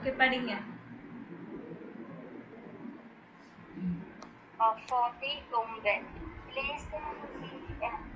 Okay படிங்க. For the Umben. Place their feet and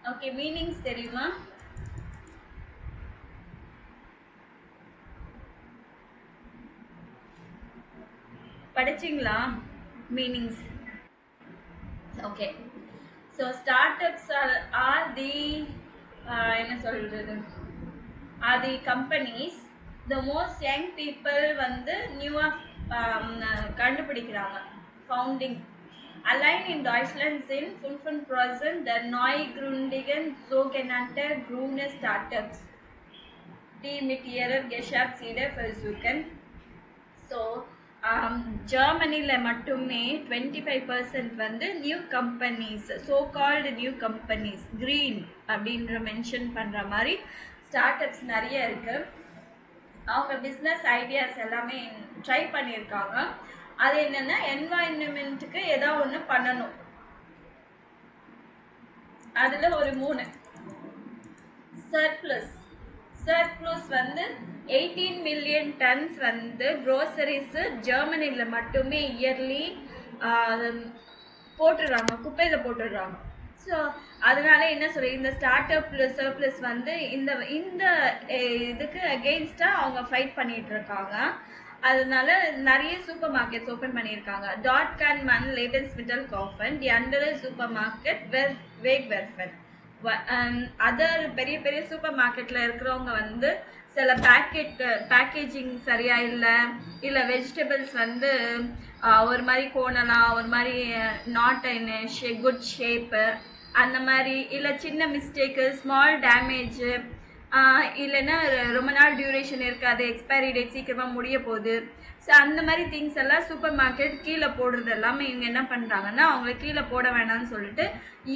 okay, meanings தெரியுமா? படிச்சிங்களா meanings? Okay. So startups are the என்ன சொல்றது, are the companies the most young people வந்து நியூவாக கண்டுபிடிக்கிறாங்க. Founding Allein in Deutschland sind 5% der Neugründungen sogenannte grüne Startups, die mit ihrer Geschäftsidee versuchen. So ஜெர்மனியில் மட்டுமே 25% வந்து new companies, so called new companies, green அப்படின்ற mention பண்ணுற மாதிரி start ups நிறைய இருக்குது. அவங்க பிஸ்னஸ் ஐடியாஸ் எல்லாமே ட்ரை பண்ணியிருக்காங்க. அது என்னென்னா என்வாயன்மெண்ட்டுக்கு ஏதோ ஒன்று பண்ணணும். அதில் ஒரு 3 சர்ப்ளஸ் வந்து 18 மில்லியன் டன்ஸ் வந்து க்ரோசரிஸ் ஜெர்மனியில் மட்டுமே இயர்லி போட்டுடுறாங்க, குப்பையில் போட்டுடுறாங்க. ஸோ அதனால என்ன சொல்ற, இந்த ஸ்டார்ட் அப் சர்ப்ளஸ் வந்து இந்த இந்த இதுக்கு அகெயின்ஸ்டாக அவங்க ஃபைட் பண்ணிட்டு இருக்காங்க. அதனால நிறைய சூப்பர் மார்க்கெட்ஸ் ஓப்பன் பண்ணியிருக்காங்க. டாட் மன் லேபன்ஸ்மிட்டல் காஃபன் தி அண்டர் சூப்பர் மார்க்கெட் வேக் வெர்ஃபன். அதர் பெரிய பெரிய சூப்பர் மார்க்கெட்டில் இருக்கிறவங்க வந்து சில பேக்கேஜிங் சரியா இல்லை வெஜிடபிள்ஸ் வந்து ஒரு மாதிரி கோணலாம், ஒரு மாதிரி நாட் இன் குட் ஷேப்பு, அந்த மாதிரி, இல்லை சின்ன மிஸ்டேக்கு, ஸ்மால் டேமேஜு, இல்லைன்னா ரொம்ப நாள் டியூரேஷன் இருக்காது, எக்ஸ்பைரி டேட் சீக்கிரமாக முடிய போகுது. ஸோ அந்த மாதிரி திங்ஸ் எல்லாம் சூப்பர் மார்க்கெட் கீழே போடுறது எல்லாமே இவங்க என்ன பண்ணுறாங்கன்னா அவங்கள கீழே போட வேணாம்னு சொல்லிட்டு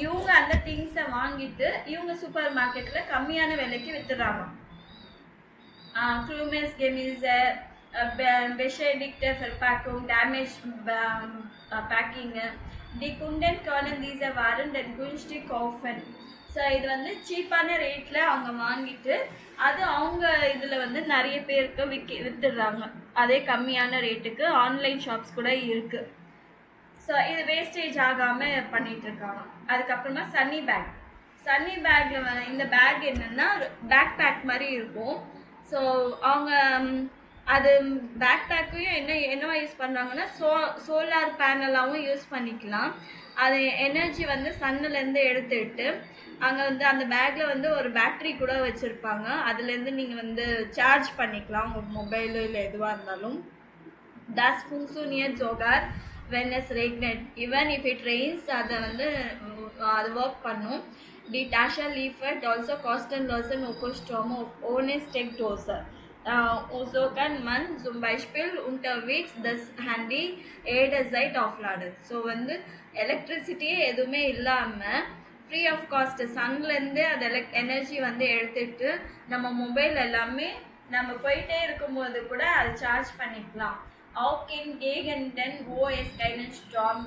இவங்க அந்த திங்ஸை வாங்கிட்டு இவங்க சூப்பர் மார்க்கெட்டில் கம்மியான விலைக்கு வித்துடுறாங்க. Klumes Gemüse, beschädigte Verpackung, damaged packing. Die Kunden können diese Waren dann günstig kaufen. So இது வந்து சீப்பான ரேட்டில் அவங்க வாங்கிட்டு அது அவங்க இதில் வந்து நிறைய பேருக்கு வித்துடுறாங்க அதே கம்மியான ரேட்டுக்கு. ஆன்லைன் ஷாப்ஸ் கூட இருக்குது. ஸோ இது வேஸ்டேஜ் ஆகாமல் பண்ணிகிட்ருக்காங்க. அதுக்கப்புறமா சன்னி பேக்கில் இந்த பேக் என்னென்னா பேக் பேக் மாதிரி இருக்கும். ஸோ அவங்க அது பேக் பேக்கையும் என்னவா யூஸ் பண்ணுறாங்கன்னா சோலார் பேனலாகவும் யூஸ் பண்ணிக்கலாம். அது எனர்ஜி வந்து சன்னுலேருந்து எடுத்துட்டு அங்கே வந்து அந்த பேக்கில் வந்து ஒரு பேட்ரி கூட வச்சுருப்பாங்க. அதுலேருந்து நீங்கள் வந்து சார்ஜ் பண்ணிக்கலாம் உங்கள் மொபைலு இல்லை எதுவாக இருந்தாலும். Das funktioniert sogar when es regnet. Even if it rains, அதை வந்து அது ஒர்க் பண்ணும். Die Tasche liefert also kostenlose Ökostrom ohne Steckdose. So kann man zum Beispiel unterwegs das Handy jederzeit aufladen. So வந்து எலக்ட்ரிசிட்டியே எதுவுமே இல்லாமல் ஃப்ரீ ஆஃப் காஸ்ட் சன்லேருந்து அது energy வந்து எடுத்துட்டு நம்ம மொபைல் எல்லாமே நம்ம போயிட்டே இருக்கும்போது கூட அதை சார்ஜ் பண்ணிக்கலாம். Auch in Gegenden, wo es keinen Strom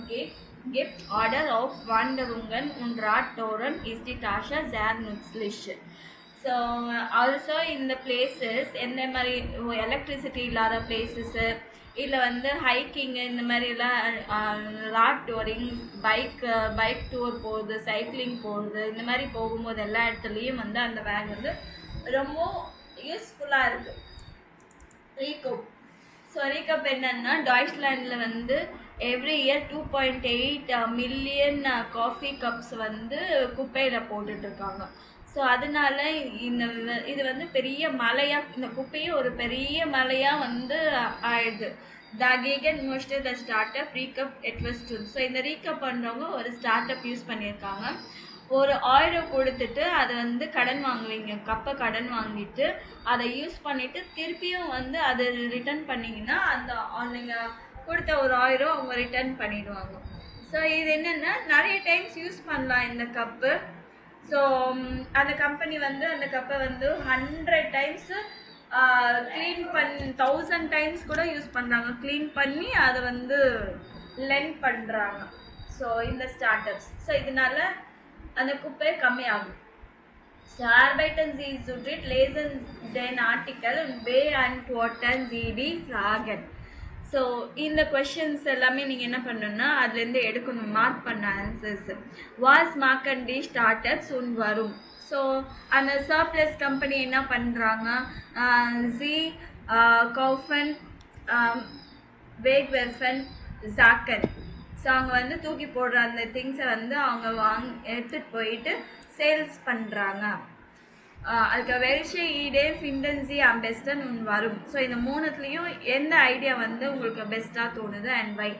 gibt oder auf Wanderungen und Radtouren ist die Tasche sehr nützlich. So also இந்த பிளேசஸ் எந்த மாதிரி எலக்ட்ரிசிட்டி இல்லாத பிளேசஸ்ஸு இல்லை வந்து ஹைக்கிங்கு இந்த மாதிரிலாம் ராட் டூரிங் பைக் டூர் போகுது, சைக்கிளிங் போகுது, இந்த மாதிரி போகும்போது எல்லா இடத்துலையும் வந்து அந்த பேக் வந்து ரொம்ப யூஸ்ஃபுல்லாக இருக்குது. ரீகப் என்னன்னா டாய்ச்லாண்டில் வந்து every year 2.8 million coffee cups வந்து குப்பையில் போட்டுட்ருக்காங்க. ஸோ அதனால இது வந்து பெரிய மலையாக, இந்த குப்பையே ஒரு பெரிய மலையாக வந்து ஆயிடுது. Dagegen möchte the startup Recap etwas tun. So இந்த ரீகப் பண்ணுறவங்க ஒரு ஸ்டார்ட் அப் யூஸ் பண்ணியிருக்காங்க. ஒரு 1000 கொடுத்துட்டு அதை வந்து கடன் வாங்குவீங்க, கப்பை கடன் வாங்கிட்டு அதை யூஸ் பண்ணிவிட்டு திருப்பியும் வந்து அதை ரிட்டர்ன் பண்ணிங்கன்னா அந்த நீங்கள் கொடுத்த ஒரு 1000 அவங்க ரிட்டர்ன் பண்ணிடுவாங்க. ஸோ இது என்னென்னா நிறைய டைம்ஸ் யூஸ் பண்ணலாம் இந்த கப்பு. ஸோ அந்த கம்பெனி வந்து அந்த கப்பை வந்து 100 டைம்ஸு க்ளீன் 1000 டைம்ஸ் கூட யூஸ் பண்ணுறாங்க, க்ளீன் பண்ணி அதை வந்து லெண்ட் பண்ணுறாங்க. ஸோ இந்த ஸ்டார்ட் அப்ஸ், ஸோ இதனால அந்த குப்பை கம்மியாகும். So arbeiten Sie zu dritt, lesen den Artikel und beantworten Sie die Fragen. So இந்த கொஷின்ஸ் எல்லாமே நீங்கள் என்ன பண்ணணும்னா அதுலேருந்து எடுக்கணும் மார்க் பண்ண ஆன்சர்ஸ். வாஸ் மார்க்கண்டி ஸ்டார்டட் சூன் வரும். ஸோ அந்த சர்ப்ளஸ் கம்பெனி என்ன பண்ணுறாங்க, ஜி கௌஃபன் வேக்வெர்ஃபன் ஜாக்கன். ஸோ அவங்க வந்து தூக்கி போடுற அந்த திங்ஸை வந்து அவங்க எடுத்துகிட்டு போயிட்டு சேல்ஸ் பண்ணுறாங்க. அதுக்கு வெல்ஷே ஈடே ஃபிண்டன்சி பெஸ்டன் ஒன்று வரும். ஸோ இந்த மூணுத்துலேயும் எந்த ஐடியா வந்து உங்களுக்கு பெஸ்ட்டாக தோணுது அண்ட் வை.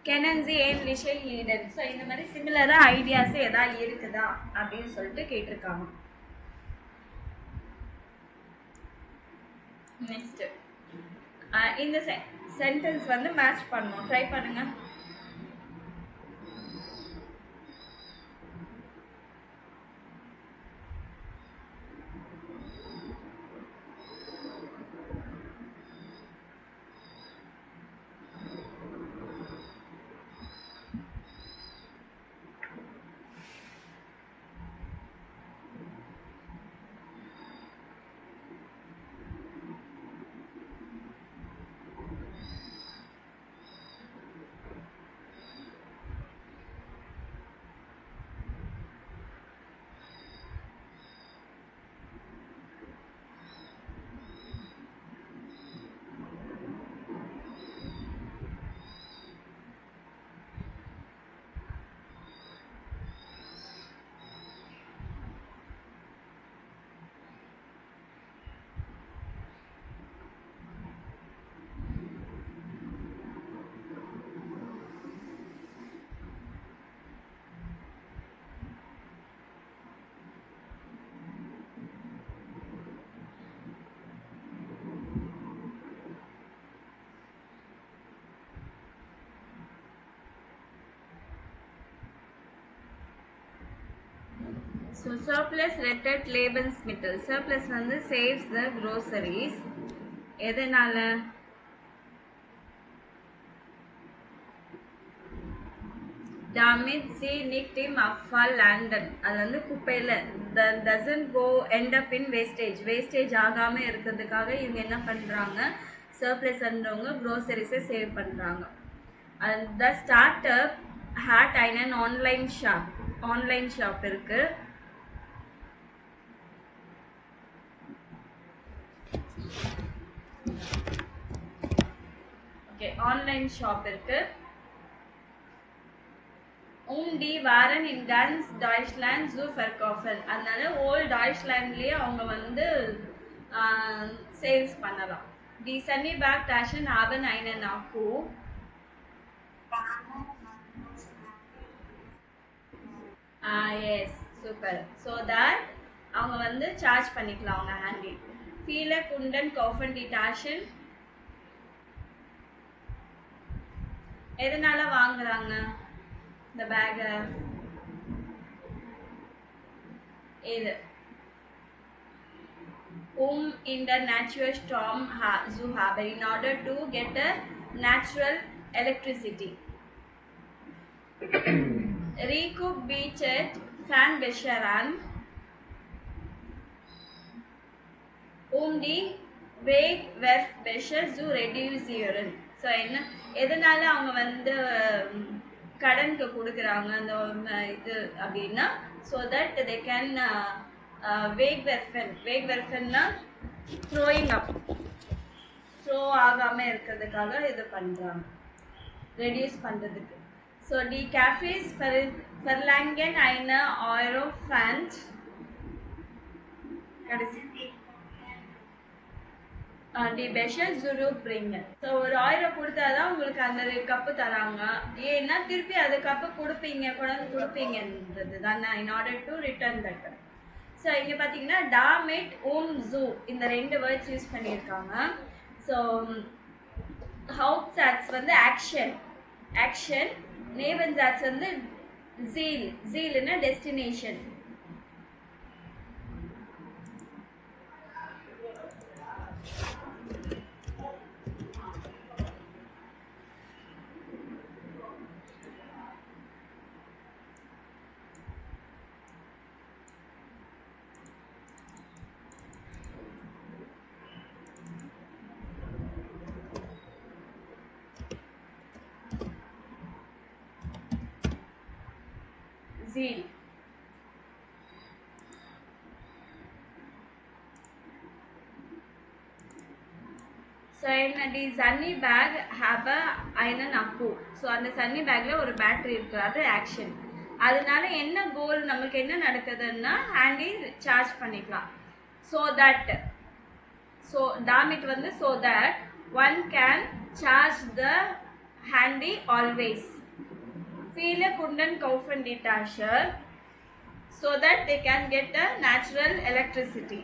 கெனன்சி ஏன் லிஷே ஈடன். ஸோ இந்த மாதிரி சிமிலராக ஐடியாஸ் எதாவது இருக்குதா அப்படின்னு சொல்லிட்டு கேட்டிருக்காங்க. நெக்ஸ்ட் இந்த சென்டென்ஸ் வந்து மேட்ச் பண்ணணும். ட்ரை பண்ணுங்க. So surplus rented Lebensmittel. Surplus வந்து saves the groceries. எதனால? Damit sie nicht im Abfall landen. அது வந்து குப்பையில doesn't go end up in wastage. Wastage ஆகாம இருக்கிறதுக்காக இவங்க என்ன பண்றாங்க, surplus பண்றவங்க groceries சேவ் பண்றாங்க. And the startup had an online shop. Online shop இருக்கு. Okay, online shop இருக்கு. Die waren in ganz Deutschland zu verkaufen. அதனால ஓல் டாய்ச்லாண்ட்லயே அவங்க வந்து சேல்ஸ் பண்ணலாம். Die Sunnyberg Taschen haben einen Akku. Yes, super. So that அவங்க வந்து charge பண்ணிக்கலாம் அவங்க handle. Viele Kunden kaufen die Taschen. எதனால வாங்குறாங்க இந்த பேக்? இது in the natural storm zu haben in order to get a natural electricity. Rico beached Fanbecher an die Wegwerfbecher zu reduzieren. So என்ன எதனால அவங்க வந்து கடனுக்கு கொடுக்குறாங்க அந்த இது அப்படின்னா, ஸோ தட் தே கேன் வேக்வெர்ஃபன்னா த்ரோயிங் அப், த்ரோ ஆகாமல் இருக்கிறதுக்காக இது பண்ணுறாங்க, ரெடியூஸ் பண்ணுறதுக்கு. ஸோ டி கேஃபேஸ் ஃபர்லாங்கன் eine Eurofant கடைசி டி பெஷர் zurückbringen. ஸோ ஒரு 1000 கொடுத்தாதான் உங்களுக்கு அந்த கப்பு தராங்க. ஏன்னா திருப்பி அது கப்பு கொடுப்பீங்க, கொண்டாந்து கொடுப்பீங்கன்றது தானே, in order to return that. So இங்கே பார்த்தீங்கன்னா damit zu இந்த 2 வேர்ட்ஸ் யூஸ் பண்ணியிருக்காங்க. ஸோ Hauptsatz வந்து ஆக்ஷன், Nebensatz வந்து zealனா destination. zeal. So in the sunny bag have a iron akku. So அந்த sunny bagல ஒரு பேட்டரி இருக்கு, அது ஆக்ஷன். அதனால என்ன கோல், நமக்கு என்ன நடக்குதுன்னா ஹேண்டி சார்ஜ் பண்ணிக்கலாம். So damn it வந்து so that one can charge the handy always. Viele Kunden kaufen die Tasche so that they can get a natural electricity.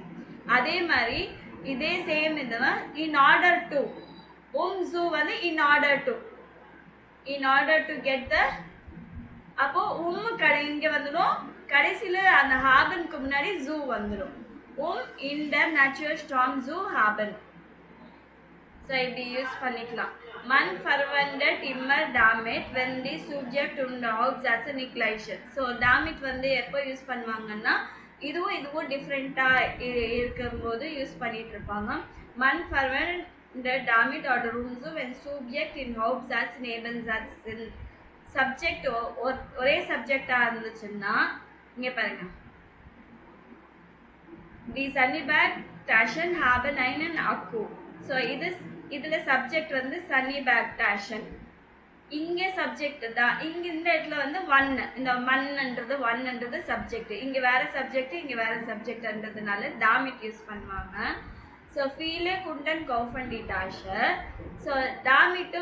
அதே மாதிரி இதே சேம் இதுவா in order to zoo வந்து in order to get the அப்போ இங்க வந்துடும், கடைசியில அந்த ஹார்பனுக்கு முன்னாடி ஜூ வந்துடும். in the natural storm zoo haben. So இப்படி யூஸ் பண்ணிக்கலாம். Man verwendet immer damit when the subject und object neglection. So damit வந்து எப்போ யூஸ் பண்ணுவாங்கன்னா இதுவும் டிஃப்ரெண்டா இருக்கும்போது யூஸ் பண்ணிட்டு இருப்பாங்க. Man verwendet damit oder so when subject in Hauptsatz Nebensatz sind. Subject ஒரே சப்ஜெக்டா இருந்துச்சுன்னா இங்க பாருங்க, die sunny bag Taschen haben einen Akku. So இதுல சப்ஜெக்ட் வந்து sunny bag Taschen. இங்க சப்ஜெக்ட் தான், இங்க இந்த இடத்துல வந்து one, இந்த மண்ன்றது ஒன்ன்றது சப்ஜெக்ட், இங்க வேற சப்ஜெக்ட் இங்க வேற சப்ஜெக்ட்ன்றதுனால damit யூஸ் பண்ணுவாங்க. So viele Kunden kaufen die Tasche. So damit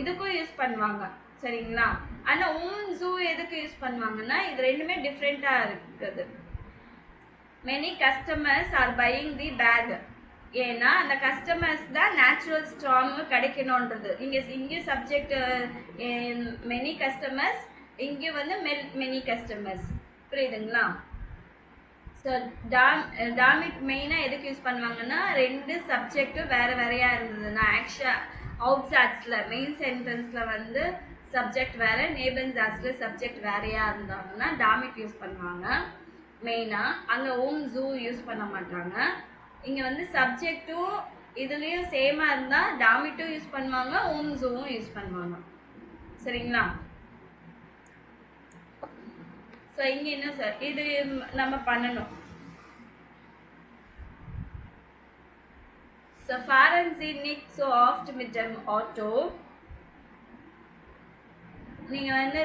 இதுக்கும் யூஸ் பண்ணுவாங்க, சரிங்களா? ஆனா zoo எதுக்கு யூஸ் பண்ணுவாங்கன்னா இது ரெண்டுமே டிஃப்ரெண்டா இருக்குது. Many customers are buying the bag. ஏன்னா அந்த கஸ்டமர்ஸ் தான் நேச்சுரல் ஸ்டார்ம் கிடைக்கணும்ன்றது. இங்க சப்ஜெக்ட் மெனி கஸ்டமர்ஸ், இங்க வந்து மெனி கஸ்டமர்ஸ், புரியுதுங்களா? ஸோ டாமிட் மெயினாக எதுக்கு யூஸ் பண்ணுவாங்கன்னா ரெண்டு சப்ஜெக்டும் வேற வேறையா இருந்ததுன்னா, அவுட்சாட்ஸ்ல மெயின் சென்டென்ஸ்ல வந்து சப்ஜெக்ட் வேற, நேபன்சாட்ஸ்ல சப்ஜெக்ட் வேறையா இருந்தாங்கன்னா டாமிட் யூஸ் பண்ணுவாங்க மெயினா. அங்க ஜூ யூஸ் பண்ண மாட்டாங்க. இங்க வந்து சப்ஜெக்டும் இதுலயும் சேமா இருந்தா டாமிட்டும் யூஸ் பண்ணுவாங்க, ஜூவும் யூஸ் பண்ணுவாங்க, சரிங்களா? ஸோ இங்க என்ன சார் இது நம்ம பண்ணணும். So fahren Sie nicht so oft mit dem Auto. நீங்க வந்து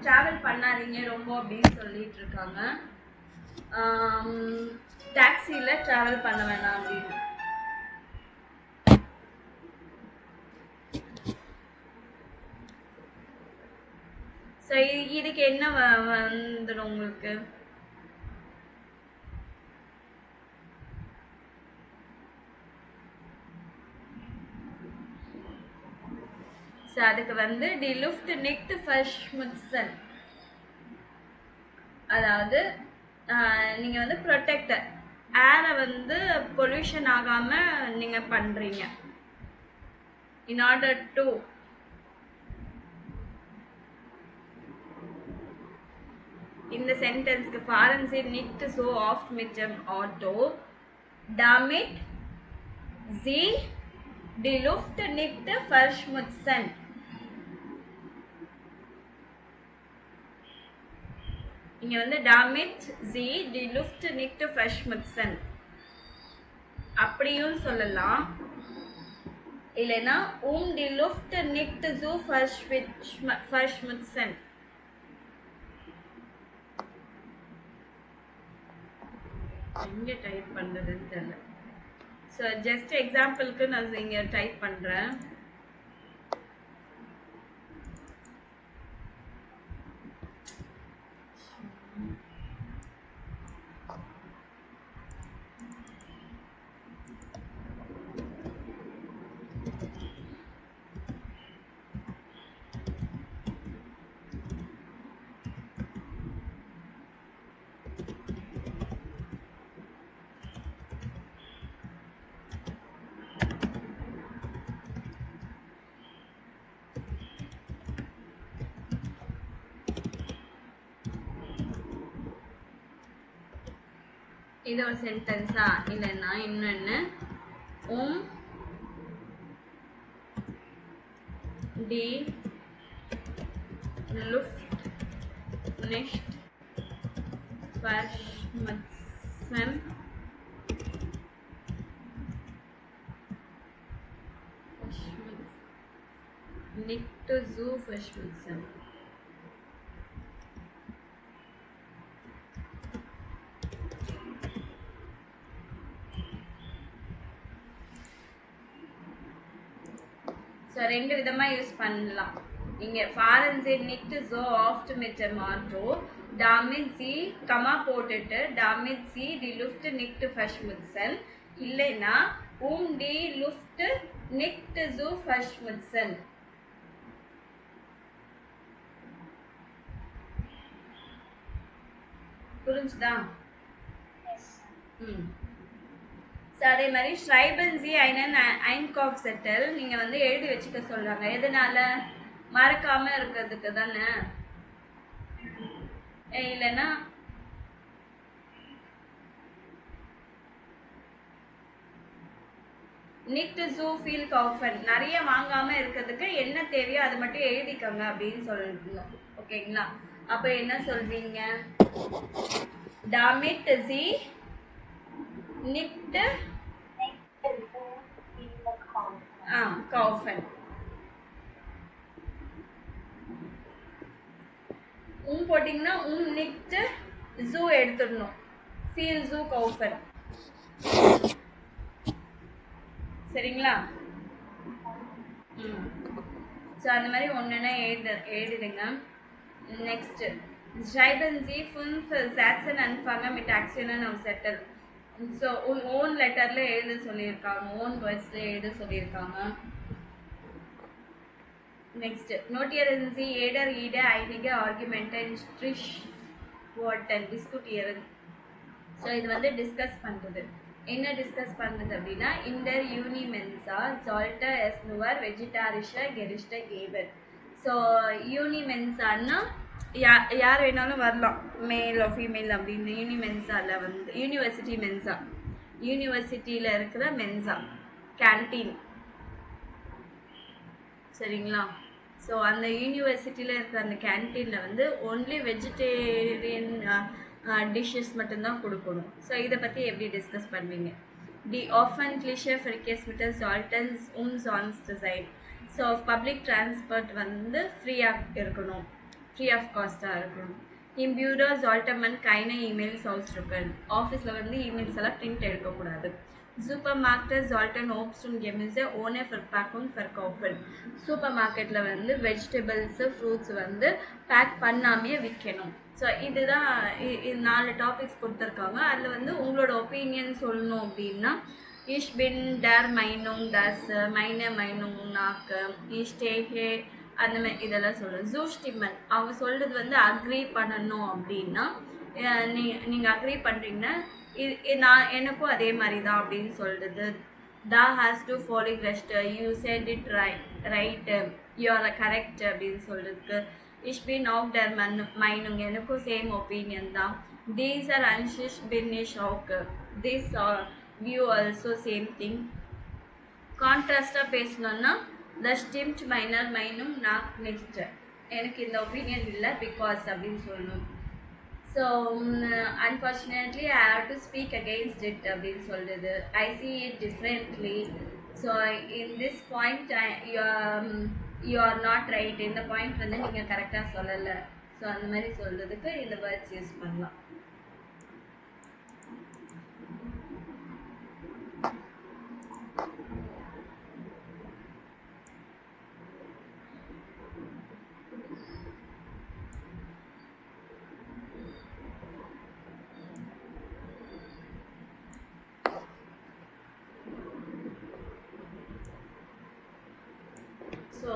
டிராவல் பண்ணாதீங்க ரொம்ப அப்படின்னு சொல்லிட்டு இருக்காங்க. டாக்ஸில டிராவல் பண்ண வேணாம் அப்படின்னு. ஸோ இதுக்கு என்ன வந்துடும் உங்களுக்கு? ஸோ அதுக்கு வந்து டி லுஃப்ட் நிக்ட் verschmutzen, அதாவது நீங்க வந்து ப்ரொடெக்டர் ஏரை வந்து பொல்யூஷன் ஆகாம நீங்க பண்றீங்க. in order to இந்த சென்டென்ஸ்க்கு fahren Sie nicht so oft mit dem Auto damit Sie die Luft nicht verschmutzen. இங்க வந்து damit Sie die Luft nicht verschmutzen அப்படியும் சொல்லலாம். இல்லைன்னா die Luft nicht so verschmutzen. எங்க டைப் பண்றதுன்னு தெரியல. ஸோ ஜஸ்ட் எக்ஸாம்பிளுக்கு நான் இங்க டைப் பண்றேன். இது ஒரு சென்டென்ஸா இல்லைன்னா இன்னொன்னு die Luft nicht verschmutzen. Nicht so verschmutzen. So ரெண்டு விதமாக யூஸ் பண்ணலாம். இங்கே ஃபாரன் சைட் நிட் ஸோ ஆஃப்ட் மிட் மாற்றோ டாமிட் சி கமா போட்டுட்டு டாமிட் சி டி லுஃப்ட் நிக்ட் ஃபஷ்முட்சன் இல்லைன்னா டி லுஃப்ட் நிக்ட் ஸோ ஃபஷ்முட்சன். புரிஞ்சுதா? ஸோ அதே மாதிரி ஸ்ட்ரைபன்சி ஐன்காப் செட்டல் நீங்கள் வந்து எழுதி வச்சுக்க சொல்கிறாங்க. எதனால? மறக்காமல் இருக்கிறதுக்கு தானே. இல்லைன்னா நிக்ட் ஜூ ஃபீல் கவுஃபன் நிறைய வாங்காமல் இருக்கிறதுக்கு என்ன தேவையோ அது மட்டும் எழுதிக்கோங்க அப்படின்னு சொல்லணும். ஓகேங்களா? அப்போ என்ன சொல்றீங்க? டாமிட் ஜி நிக்ட் kaufen. போட்டிங்கன்னா நிக்ட் ஜூ எடுத்துடணும். ஃபீல் ஜூ கவுஃபன். சரிங்களா? ஸோ அந்த மாதிரி ஒன்றுன்னா எழுதுங்க. Next schreiben Sie 5 Sätze anfangen mit Aktionen auf Zettel. So one லெட்டர்ல எழுத சொல்லியிருக்காங்க, ஓன் வேர்ட்ஸ்ல எழுத சொல்லியிருக்காங்க. Next notieren Sie jeder Ide einige Argumente in Strichworten diskutieren. So இது வந்து டிஸ்கஸ் பண்ணுறது. என்ன டிஸ்கஸ் பண்ணுறது அப்படின்னா இந்த யூனிமென்சா sollte es nur vegetarische Gerichte geben. So யூனிமென்சான்னா யார் வேணாலும் வரலாம், மேல் ஃபீமேல் அப்படின்னு. யூனிமென்சாவில் வந்து யூனிவர்சிட்டி மென்சா, யூனிவர்சிட்டியில் இருக்கிற மென்சா கேன்டீன். சரிங்களா? ஸோ அந்த யூனிவர்சிட்டியில் இருக்கிற அந்த கேன்டீனில் வந்து ஒன்லி வெஜிடேரியன் டிஷ்ஷஸ் மட்டும்தான் கொடுக்கணும். ஸோ இதை பற்றி எப்படி டிஸ்கஸ் பண்ணுவீங்க? தி offentliche Verkehrsmittel sollten umsonst sein. So public transport வந்து ஃப்ரீயாக இருக்கணும், ஃப்ரீ ஆஃப் காஸ்ட்டாக இருக்கணும். Im Büro sollte man keine E-Mails ausdrucken. ஆஃபீஸில் வந்து இமெயில்ஸ் எல்லாம் பிரிண்ட் எடுக்கக்கூடாது. Supermärkte sollten Obst und Gemüse ohne Verpackung verkaufen. Super மார்க்கெட்டில் வந்து வெஜிடபிள்ஸு ஃப்ரூட்ஸ் வந்து பேக் பண்ணாமே விற்கணும். ஸோ இதுதான் 4 டாபிக்ஸ் கொடுத்துருக்காங்க. அதில் வந்து உங்களோட ஒப்பீனியன் சொல்லணும் அப்படின்னா Ich bin der Meinung, dass meine Meinung nach ich stehe அந்த மாதிரி இதெல்லாம் சொல்லணும். ஜூஸ்டிமன் அவங்க சொல்கிறது வந்து அக்ரி பண்ணணும் அப்படின்னா நீங்கள் அக்ரி பண்ணுறீங்கன்னா நான் எனக்கும் அதே மாதிரி தான் அப்படின்னு சொல்கிறது. Da has to follow rest, you said it right, you are correct அப்படின்னு சொல்கிறதுக்கு ich bin auch der Meinung, எனக்கும் சேம் ஒப்பீனியன் தான். These are anxious bin ich auch, this view also same thing. கான்ட்ராஸ்டாக பேசணுன்னா த ஸ்டிம்ட் மைனர் மைனும் நாக் நெக்ஸ்ட், எனக்கு இந்த ஒப்பீனியன் இல்லை பிகாஸ் அப்படின்னு சொல்லணும். So unfortunately I have to speak against it அப்படின்னு சொல்கிறது. I see it differently. So in this point you are not right, இந்த பாயிண்ட் வந்து நீங்கள் கரெக்டாக சொல்லலை. ஸோ அந்த மாதிரி சொல்கிறதுக்கு இந்த வேர்ட்ஸ் யூஸ் பண்ணலாம். ஸோ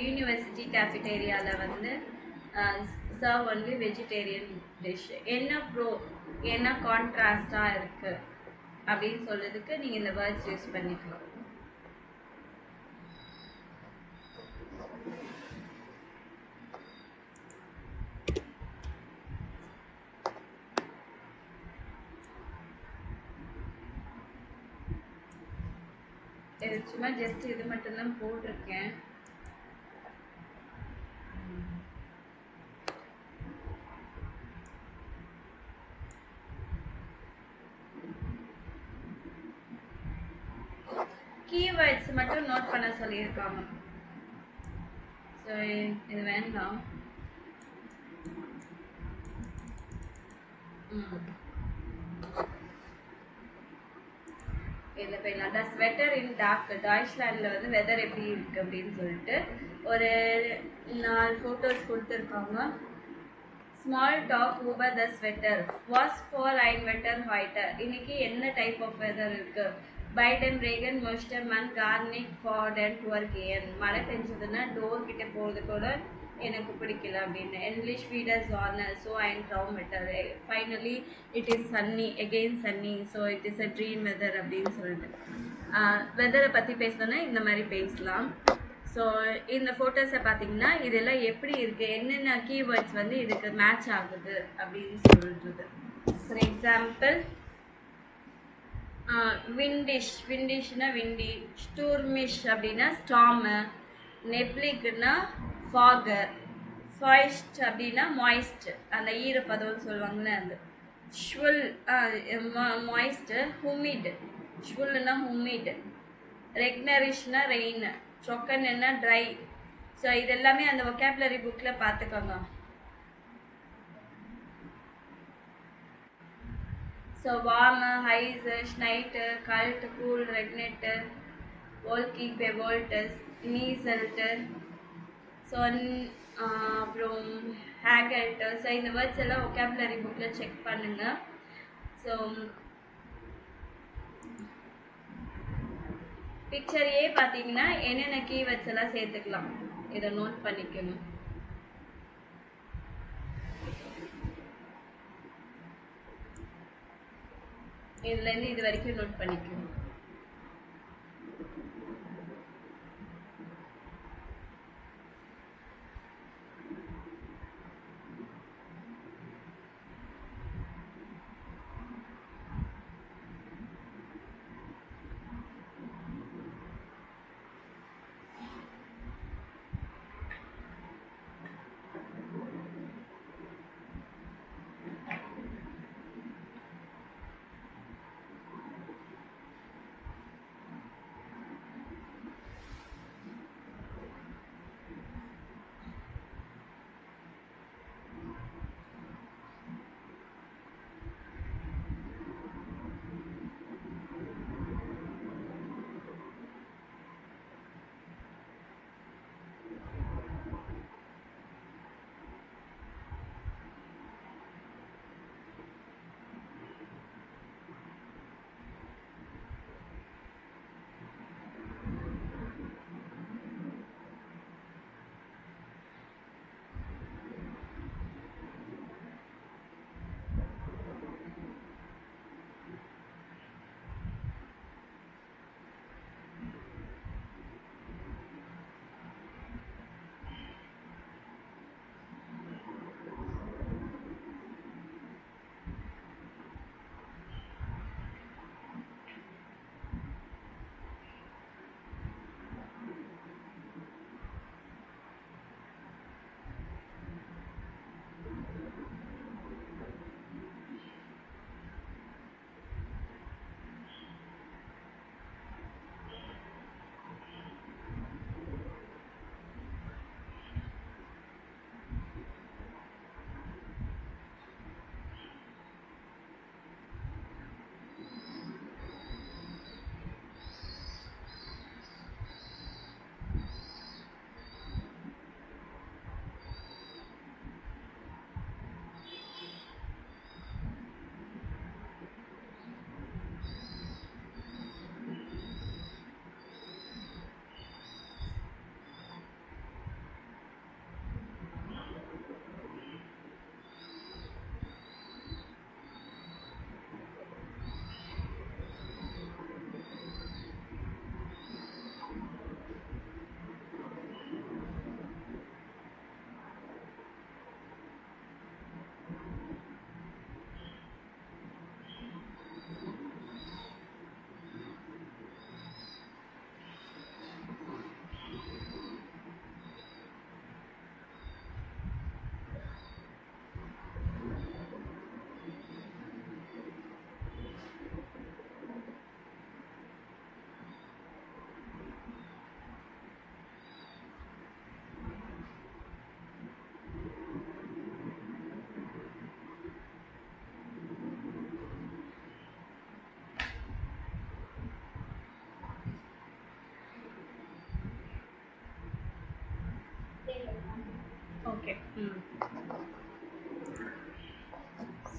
யூனிவர்சிட்டி கேஃபிடேரியாவில் வந்து சர்வ் ஒன்லி வெஜிடேரியன் டிஷ். என்ன கான்ட்ராஸ்டாக இருக்குது அப்படின்னு சொல்கிறதுக்கு நீங்கள் இந்த வேர்ட்ஸ் யூஸ் பண்ணிக்கலாம். இது சும்மா ஜஸ்ட் இது மட்டும்தான் போட்டிருக்கேன். கீவேர்ட்ஸ் மட்டும் நோட் பண்ண சொல்லியிருக்காங்க. ஸோ இது வேண்டாம். இதில் போயிடலாம். த ஸ்வெட்டர் இன் டார்க் டாய்ச்லாண்டில் வந்து வெதர் எப்படி இருக்குது அப்படின்னு சொல்லிட்டு ஒரு 4 ஃபோட்டோஸ் கொடுத்துருக்காங்க. ஸ்மால் டாக் ஊபர் த ஸ்வெட்டர் வாஸ் ஃபார் ஐன் வெட்டர் ஹாய்டர். இன்னைக்கு என்ன டைப் ஆஃப் வெதர் இருக்குது? பைடன் ரேகன் மோஸ்டர் மன் கார்னிக் ஃபார்டன் டுவர் கேன். மழை பெஞ்சதுன்னா டோர் கிட்ட போகிறது கூட எனக்கு பிடிக்கல அப்படின்னு. இங்கிலீஷ் ஃபீடர்ஸ் ஆனர் ஸோ ஐன் ட்ரவுன் வெட்டர். Finally it is sunny again sunny so it is a dream weather அப்படின்னு சொல்லிட்டு வெதரை பற்றி பேசணுன்னா இந்த மாதிரி பேசலாம். ஸோ இந்த ஃபோட்டோஸை பார்த்தீங்கன்னா இதெல்லாம் எப்படி இருக்குது, என்னென்ன கீவேர்ட்ஸ் வந்து இதுக்கு மேட்ச் ஆகுது அப்படின்னு சொல்கிறது. ஃபார் எக்ஸாம்பிள் விண்டிஷ், விண்டிஷ்னா விண்டி. ஸ்டூர்மிஷ் அப்படின்னா ஸ்டார்மு. நெப்ளிக்னா ஃபாகு. ஃபாய்ஸ்ட் அப்படின்னா மாய்ஸ்ட், அந்த ஈரப்பதம்னு சொல்லுவாங்கள்ல அது. ஷ்வுல் மாய்ஸ்ட்டு. ஹுமிட், ஷ்வுல்னா ஹுமிட். ரெக்னரிஷ்னா ரெயின். ட்ரொக்கன்னா ட்ரை. ஸோ இது எல்லாமே அந்த ஒகேபுலரி புக்கில் பார்த்துக்கோங்க. ஸோ வார்மு, ஹைஸு, ஸ்னைட்டு, கல்ட், கூல், ரெக்னெட்டு, வோல்கி, பெவோல்டஸ், மீசல்ட்டு, ஸோ அப்புறம் ஹேகல்ட்டு. ஸோ இந்த வேர்ட்ஸ் எல்லாம் ஒகேபுலரி புக்கில் செக் பண்ணுங்கள். ஸோ பிக்சர் ஏ பார்த்தீங்கன்னா என்னென்ன கீவேர்ட்ஸ் எல்லாம் சேர்த்துக்கலாம் இதை நோட் பண்ணிக்கணும். இதுலேருந்து இது வரைக்கும் நோட் பண்ணிக்கணும்.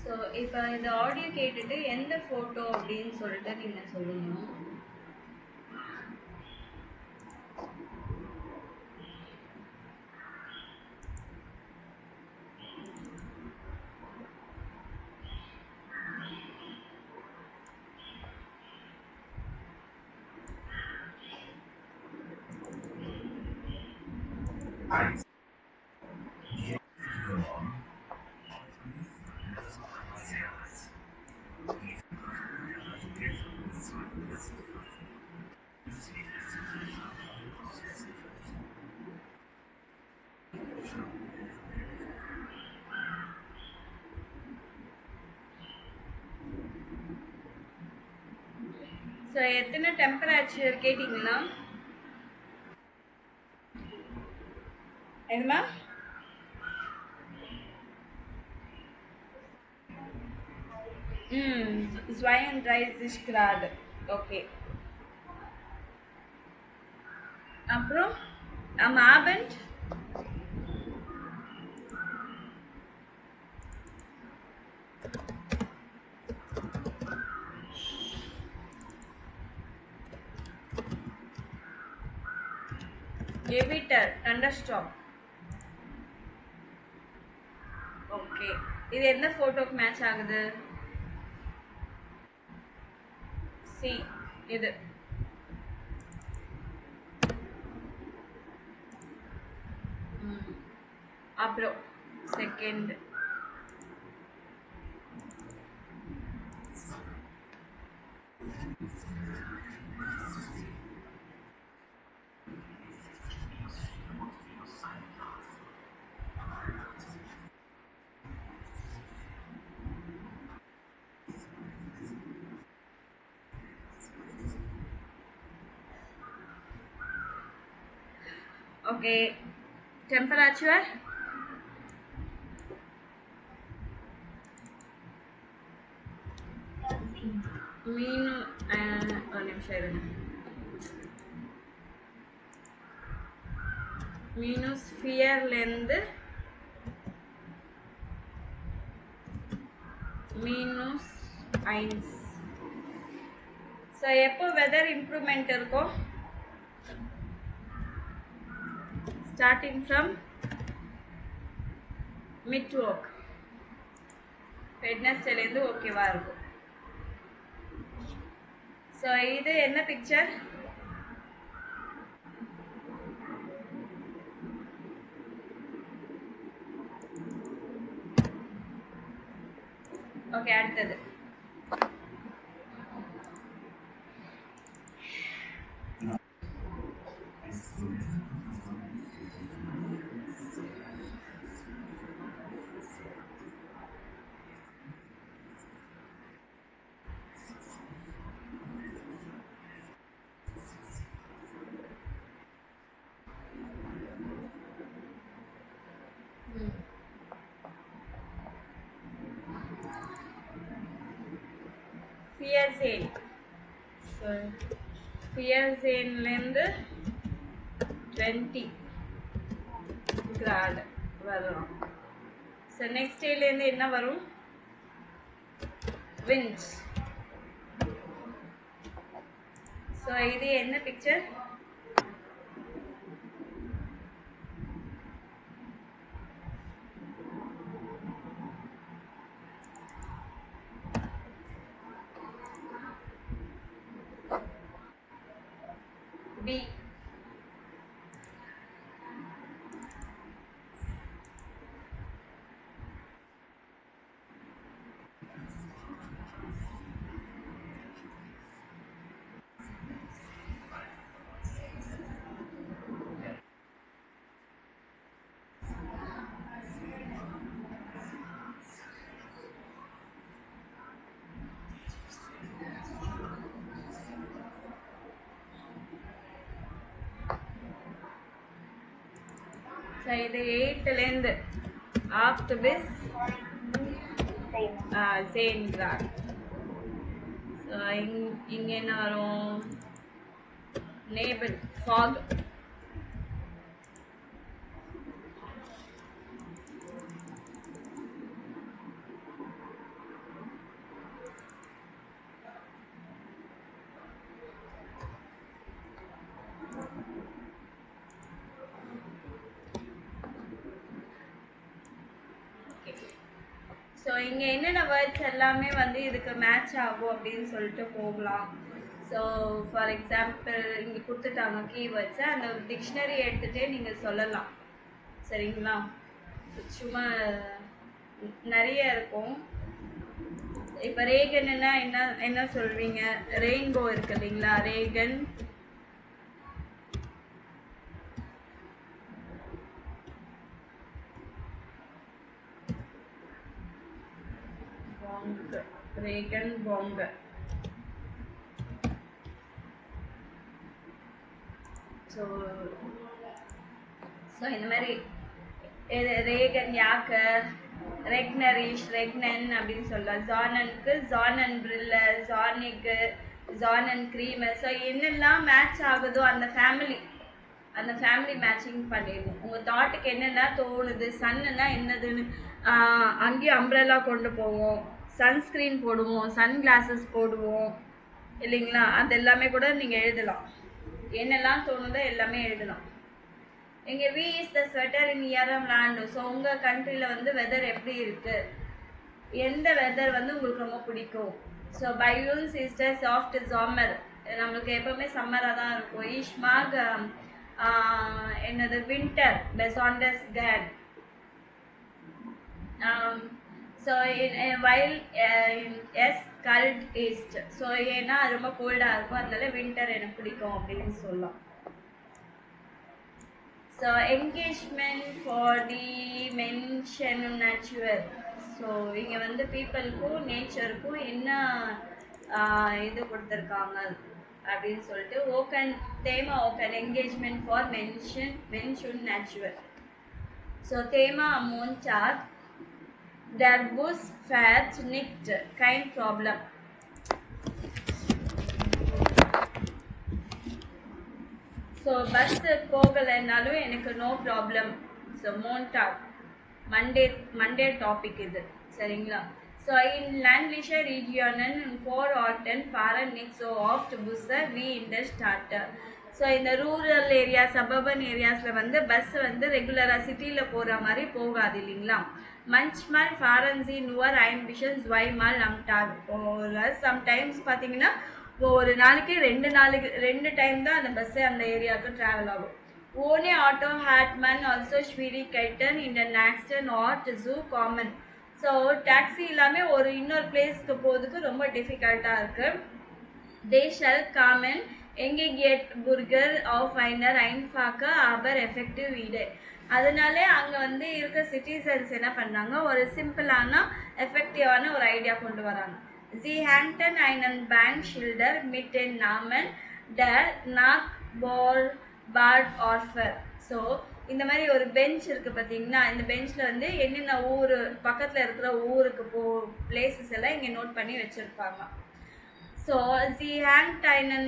ஸோ இப்போ இந்த ஆடியோ கேட்டுட்டு எந்த ஃபோட்டோ அப்படின்னு சொல்லிட்டு நீங்கள் சொல்லணும். ஸோ எத்தனை டெம்பரேச்சர் கேட்டிங்களா? என்னமா? ம் 32 grad. ஓகே. அப்புறம் am Abend Gewitter thunderstorm. Okay. இது எந்த ஃபோட்டோக்கு மேட்ச் ஆகுது? சி இது. அப்புறம் செகண்ட் ஓகே. டெம்பரேச்சர் மீன் ஒரு நிமிஷம் இருங்க. -ஸ்பியர்லேருந்து -1. ஸோ எப்போ வெதர் இம்ப்ரூவ்மெண்ட் இருக்கும்? ஸ்டார்டிங் ஃப்ரம் மிட் டு ஒர்க். வெட்னஸ்டேலேருந்து ஓகேவா இருக்கும். ஸோ இது என்ன பிக்சர்? ஓகே, அடுத்தது ஃபியர்சேன். ஸோ ஃபியர்சேன்லேருந்து 20 grad வரும். ஸோ நெக்ஸ்ட் டேலேருந்து என்ன வரும்? வின்ஸ். ஸோ இது என்ன பிக்சர்? பி. ஸோ இது 8லேருந்து ஆஃப்ட் பிஸ் சேம் கிராட். ஸோ இங்கே என்ன வரும்? நேபிள், ஃபாக். இங்கே என்னென்ன வேர்ட்ஸ் எல்லாமே வந்து இதுக்கு மேட்ச் ஆகும் அப்படின்னு சொல்லிட்டு போகலாம். ஸோ ஃபார் எக்ஸாம்பிள் இங்கே கொடுத்துட்டாங்க கீவேர்ட்ஸை, அந்த டிக்ஷனரி எடுத்துகிட்டே நீங்கள் சொல்லலாம். சரிங்களா? சும்மா நிறைய இருக்கும். இப்போ ரேகன்னா என்ன என்ன சொல்வீங்க? ரெயின்போ இருக்கு இல்லைங்களா? ரேகன், ரேகன் பாங்க. ஸோ இந்த மாதிரி ரேகன் யாக்கு, ரெக்னரிஷ், ரெக்னன் அப்படின்னு சொல்லலாம். ஜானனுக்கு ஜானன் பிரில்ல, ஜானிக்கு ஜானன் க்ரீம். ஸோ என்னெல்லாம் மேட்ச் ஆகுதோ அந்த ஃபேமிலி மேட்சிங் பண்ணிடுவோம். உங்கள் தாட்டுக்கு என்னென்ன தோணுது, சன்னுன்னா என்னதுன்னு அங்கேயும் அம்ப்ரெல்லா கொண்டு போவோம், சன்ஸ்க்ரீன் போடுவோம், சன் கிளாஸஸ் போடுவோம் இல்லைங்களா? அது எல்லாமே கூட நீங்கள் எழுதலாம். என்னெல்லாம் தோணுதோ எல்லாமே எழுதலாம். இங்கே வி இஸ் த ஸ்வெட்டர் இன் இயரம் லேண்ட். ஸோ உங்கள் கண்ட்ரியில் வந்து வெதர் எப்படி இருக்குது, எந்த வெதர் வந்து உங்களுக்கு ரொம்ப பிடிக்கும்? ஸோ பையூன்ஸ் இஸ் த சாஃப்ட் சம்மர், நம்மளுக்கு எப்போவுமே சம்மராக தான் இருக்கும். ஈஷ்மாக் என்னது வின்டர், பெசாண்டஸ் கேன். ஸோ வைல் எஸ் கல்ட் ஈஸ்ட். ஸோ ஏன்னா அது ரொம்ப கோல்டாக இருக்கும், அதனால வின்டர் எனக்கு பிடிக்கும் அப்படின்னு சொல்லலாம். So engagement for the mention நேச்சுரல். ஸோ இங்கே வந்து பீப்புளுக்கும் நேச்சருக்கும் என்ன இது கொடுத்துருக்காங்க அப்படின்னு சொல்லிட்டு ஓக்கன் தேமா ஓக்கன் என்கேஜ்மெண்ட் ஃபார் மென்ஷன் நேச்சுரல். ஸோ தேமா மோன்சாக் der Bus fährt nicht, kein Problem. So bus போகலைன்னாலும் எனக்கு நோ ப்ராப்ளம். ஸோ மோன்டாக் மண்டே டாபிக் இது. சரிங்களா? ஸோ இன் லேண்ட்லிஷர் ரீஜியனன் 4 or 10 fahren nicht so oft Busse wie in der Stadt. So இந்த ரூரல் ஏரியா, சபர்பன் ஏரியாஸில் வந்து பஸ் வந்து ரெகுலராக சிட்டியில் போகிற மாதிரி போகாது இல்லைங்களா? manchmal fahren sie nur ein bisschen zweimal am Tag. Sometimes பார்த்தீங்கன்னா ஒரு நாளைக்கு ரெண்டு டைம் தான் அந்த பஸ்ஸு அந்த ஏரியாவுக்கு ட்ராவல் ஆகும். ஓனே ஆட்டோ ஹேட்மன் ஆல்சோ ஸ்வீரிகைட்டன் இந்த நாக்ஸ்டன் ஆர்ட் ஜூ காமன். ஸோ டாக்ஸி எல்லாமே ஒரு இன்னொரு பிளேஸ்க்கு போகிறதுக்கு ரொம்ப டிஃபிகல்ட்டாக இருக்குது. தே ஷல் காமன் எங்கேட் புர்கர் ஆஃப் ஐனர் ஐன்ஃபாக்க aber எஃபெக்டிவ் வீடு. அதனால அங்கே வந்து இருக்க சிட்டிசன்ஸ் என்ன பண்ணுறாங்க, ஒரு சிம்பிளான எஃபெக்டிவான ஒரு ஐடியா கொண்டு வராங்க. Sie hängten einen Bankschilder mit den Namen der Nachbarorte. So இந்த மாதிரி ஒரு பெஞ்ச் இருக்குது பார்த்தீங்கன்னா, இந்த பெஞ்சில் வந்து என்னென்ன ஊர் பக்கத்தில் இருக்கிற ஊருக்கு பிளேசஸ் எல்லாம் இங்கே நோட் பண்ணி வச்சுருப்பாங்க. So Sie hängt einen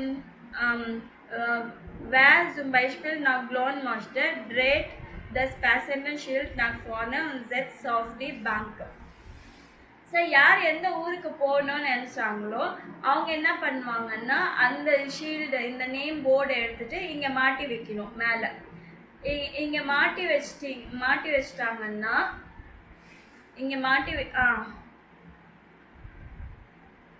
wer zum Beispiel nach Glon möchte, dreht das Passagenschild nach vorne und setzt auf die Bank. So யார் எந்த ஊருக்கு போகணும்னு நினச்சாங்களோ அவங்க என்ன பண்ணுவாங்கன்னா அந்த ஷீல்டு, இந்த நேம் போர்டை எடுத்துகிட்டு இங்கே மாட்டி வைக்கணும். மேலே இங்கே மாட்டி வச்சிட்டாங்கன்னா இங்கே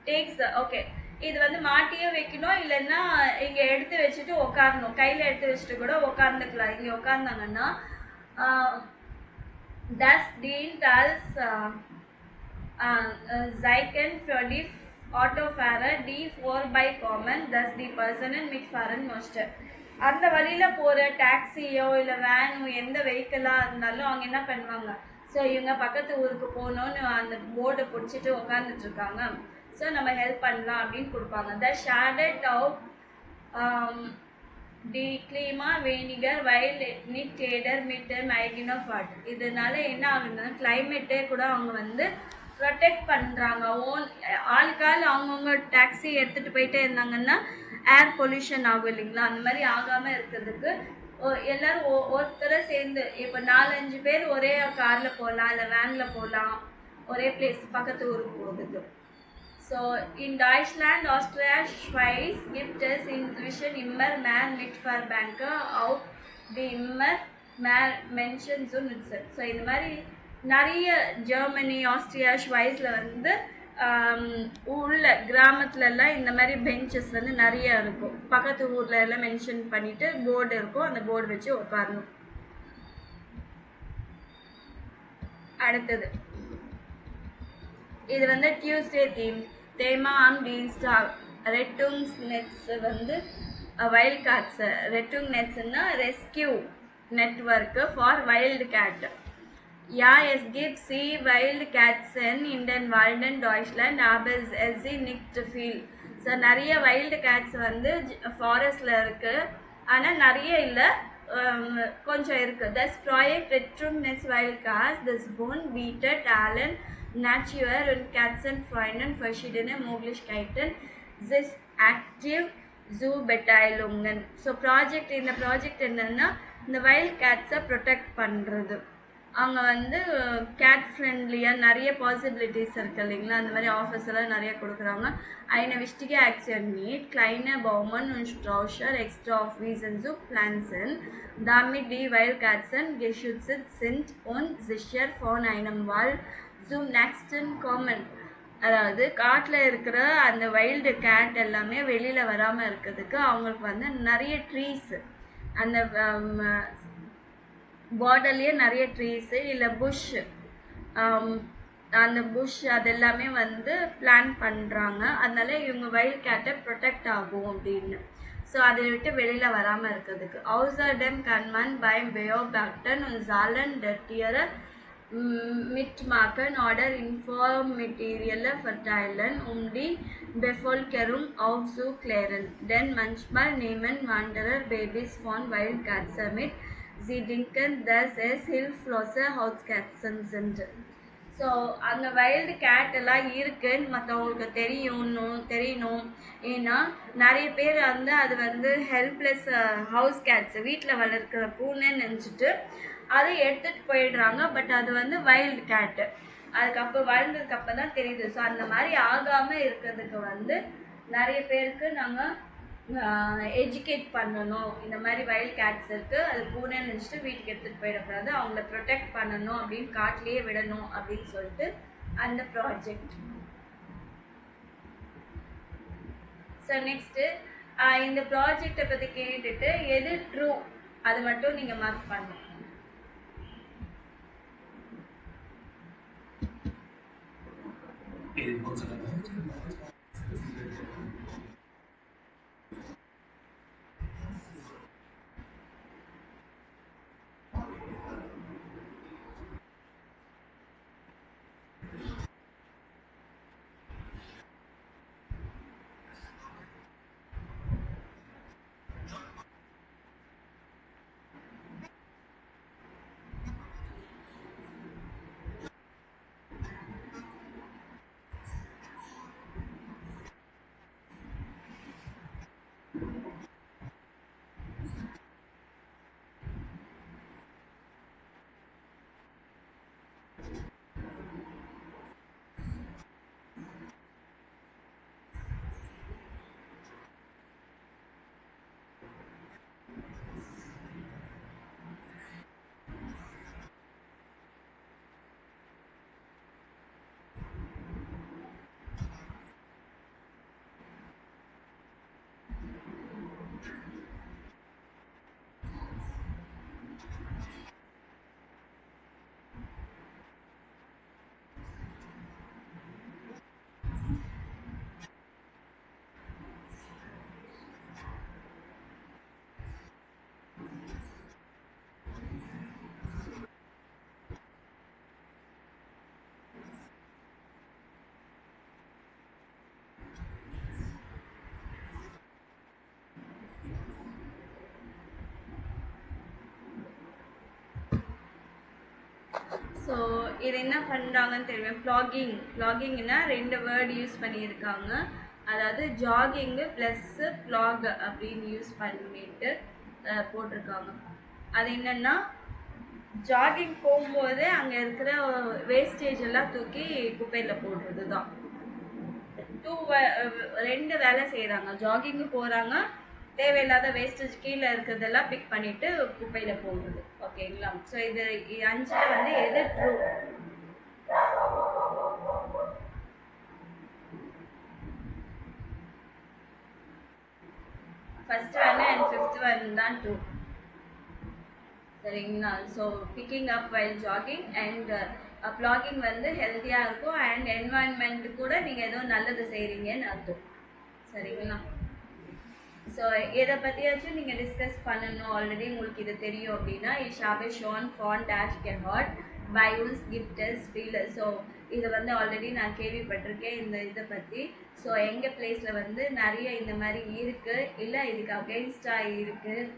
டேக்ஸ் ஓகே. இது வந்து மாட்டியே வைக்கணும், இல்லைன்னா இங்கே எடுத்து வச்சுட்டு உட்காரணும். கையில் எடுத்து வச்சுட்டு கூட உட்காந்துக்கலாம். இங்கே உட்காந்தாங்கன்னா das dient als Zeichen für die Autofahrer, die vorbeikommen, dass die Personen mitfahren möchte. அந்த வழியில் போகிற டாக்ஸியோ இல்லை வேனோ எந்த வெஹிக்கிளாக இருந்தாலும் அவங்க என்ன பண்ணுவாங்க, ஸோ இவங்க பக்கத்து ஊருக்கு போகணுன்னு அந்த போர்டை பிடிச்சிட்டு உட்காந்துட்ருக்காங்க, ஸோ நம்ம ஹெல்ப் பண்ணலாம் அப்படின்னு கொடுப்பாங்க. த ஷேடட் ஆஃப் டி கிளீமா வேனிகர் வயல் நிட் டேடர் மிட்டர் மைகினோஃபாட். இதனால என்ன ஆகுதுன்னா கிளைமேட்டே கூட அவங்க வந்து ப்ரொடெக்ட் பண்ணுறாங்க. ஆளுக்கால் அவங்கவுங்க டாக்ஸி எடுத்துகிட்டு போயிட்டே இருந்தாங்கன்னா ஏர் பொல்யூஷன் ஆகும் இல்லைங்களா? அந்த மாதிரி ஆகாமல் இருக்கிறதுக்கு எல்லோரும் ஒருத்தரை சேர்ந்து இப்போ 4-5 பேர் ஒரே காரில் போகலாம், இல்லை வேனில் போகலாம், ஒரே பிளேஸ் பக்கத்து ஊருக்கு போகுது. ஸோ இன் டாய்ச்லாண்ட், ஆஸ்திரியா, ஸ்வைஸ் gibt es inzwischen immer mehr Mitfahrbanken, auch die immer mehr Menschen zu nutzen. So இந்த மாதிரி நிறைய ஜெர்மனி, ஆஸ்திரியா, ஸ்வைஸ்ல வந்து உள்ள கிராமத்துல எல்லாம் இந்த மாதிரி பெஞ்சஸ் வந்து நிறைய இருக்கும். பக்கத்து ஊர்ல எல்லாம் மென்ஷன் பண்ணிட்டு போர்டு இருக்கும், அந்த போர்டு வச்சு உட்காரணும். அடுத்தது இது வந்து டியூஸ்டே தீம். தேமா ஆம் டீன்ஸ்டாக். ரெட்டூங்ஸ் நெட்ஸ் வந்து வைல்ட் கேட்ஸ். ரெட்டூங் நெட்ஸ்னா rescue network for wild cat. Ja, es gibt sie Wildkatzen in den Walden Deutschland, aber es sie nicht viel. So நிறைய வைல்டு கேட்ஸ் வந்து ஃபாரஸ்ட்ல இருக்கு, ஆனால் நிறைய இல்லை, கொஞ்சம் இருக்கு. Das Projekt Rettung Netz Wildcats, das Bund bietet allen Natur- und Katzenfreunden verschiedene Möglichkeiten, sich aktiv zu beteiligen. So இந்த project என்னன்னா இந்த வைல்ட் கேட்ஸை ப்ரொடெக்ட் பண்ணுறது. அவங்க வந்து கேட் ஃப்ரெண்ட்லியாக நிறைய பாசிபிலிட்டிஸ் இருக்குது இல்லைங்களா, அந்த மாதிரி ஆஃபர்ஸ் எல்லாம் நிறைய கொடுக்குறாங்க. Eine wichtige Aktion mit kleine Baumen und Straucher extra auf Wiesen zu pflanzen, damit die Wildkatzen geschützt sind und sicher von einem Wald zum nächsten kommen. அதாவது காட்டில் இருக்கிற அந்த வைல்டு கேட் எல்லாமே வெளியில் வராமல் இருக்கிறதுக்கு அவங்களுக்கு வந்து நிறைய ட்ரீஸ், அந்த பார்டர்லேயே நிறைய ட்ரீஸு இல்லை புஷ், அந்த புஷ் அதெல்லாமே வந்து பிளான் பண்ணுறாங்க. அதனால இவங்க வைல்ட் கேட்டை ப்ரொடெக்ட் ஆகும் அப்படின்னு. ஸோ அதை விட்டு வெளியில் வராமல் இருக்கிறதுக்கு. Außerdem kann man beim Beobachten und Sammeln der Tiere mitmachen oder Infomaterial verteilen, um die Bevölkerung aufzuklären. Denn manchmal nehmen Wanderer Babys von Wildkatzen mit. Sie denken, dass es hilflose Hauskatzen sind. So அந்த wild gate எல்லாம் இருக்குன்னு மற்றவங்களுக்கு தெரியணும். ஏன்னா நிறைய பேர் வந்து அது வந்து ஹெல்ப்லெஸ் ஹவுஸ் கேட்ஸ், வீட்டில் வளர்க்குற பூனைன்னு நினச்சிட்டு அதை எடுத்துகிட்டு போயிடுறாங்க. பட் அது வந்து வைல்டு கேட்டு. அதுக்கப்புறம் வளர்ந்ததுக்கப்புறம் தான் தெரியுது. ஸோ அந்த மாதிரி ஆகாமல் இருக்கிறதுக்கு வந்து நிறைய பேருக்கு நாங்கள் எஜுகேட் பண்ணணும். இந்த மாதிரி வைல்ட் கேட்ஸ் இருக்குது, அது பூனைன்னு நினச்சிட்டு வீட்டுக்கு எடுத்துகிட்டு போயிடக்கூடாது, அவங்கள ப்ரொடெக்ட் பண்ணணும் அப்படின்னு காட்டிலேயே விடணும் அப்படின்னு சொல்லிட்டு அந்த ப்ராஜெக்ட். ஸோ நெக்ஸ்ட்டு இந்த ப்ராஜெக்டை பற்றி கேட்டுட்டு எது ட்ரூ அது மட்டும் நீங்கள் மார்க் பண்ணணும். ஸோ இது என்ன பண்ணுறாங்கன்னு தெரியும். ப்ளாகிங்னா 2 வேர்டு யூஸ் பண்ணியிருக்காங்க. அதாவது ஜாகிங்கு ப்ளஸ்ஸு ப்ளாக் அப்படின்னு யூஸ் பண்ணிட்டு போட்டிருக்காங்க. அது என்னென்னா ஜாகிங் போகும்போது அங்கே இருக்கிற வேஸ்டேஜ் எல்லாம் தூக்கி குப்பையில் போடுறது தான். 2 வேலை செய்கிறாங்க. ஜாகிங்கு போகிறாங்க, தேவையில்லாத வேஸ்டேஜ் கீழே இருக்கிறதெல்லாம் பிக் பண்ணிவிட்டு குப்பையில் போடுறது. ஓகேங்களா? ஸோ இது 5ல் வந்து எது true? First one and fifth one தான் ட்ரூ. சரிங்களா? So picking up while jogging and plogging வந்து ஹெல்த்தியாக இருக்கும் அண்ட் என்வாயன்மெண்ட் கூட நீங்கள் ஏதோ நல்லது செய்கிறீங்கன்னு அர்த்தம். சரிங்களா? ஸோ எதை பற்றியாச்சும் நீங்கள் டிஸ்கஸ் பண்ணணும், ஆல்ரெடி உங்களுக்கு இது தெரியும் அப்படின்னா ஷாபே ஷோன் ஃபான் டேஷ் கெஹாட் பைல்ஸ் கிஃப்டஸ் ஃபீலர். ஸோ இதை வந்து ஆல்ரெடி நான் கேள்விப்பட்டிருக்கேன் இந்த இதை பற்றி. ஸோ எங்கள் பிளேஸில் வந்து நிறைய இந்த மாதிரி இருக்குது, இல்லை இதுக்கு அகெயின்ஸ்டாக இருக்குது.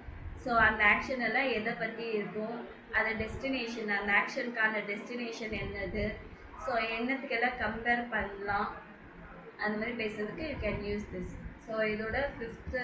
ஸோ அந்த ஆக்ஷன் எல்லாம் எதை பற்றி இருக்கும், அந்த டெஸ்டினேஷன், அந்த ஆக்ஷனுக்கான டெஸ்டினேஷன் என்னது, ஸோ என்னத்துக்கெல்லாம் கம்பேர் பண்ணலாம், அந்த மாதிரி பேசுறதுக்கு you can use this. So இதோட 5th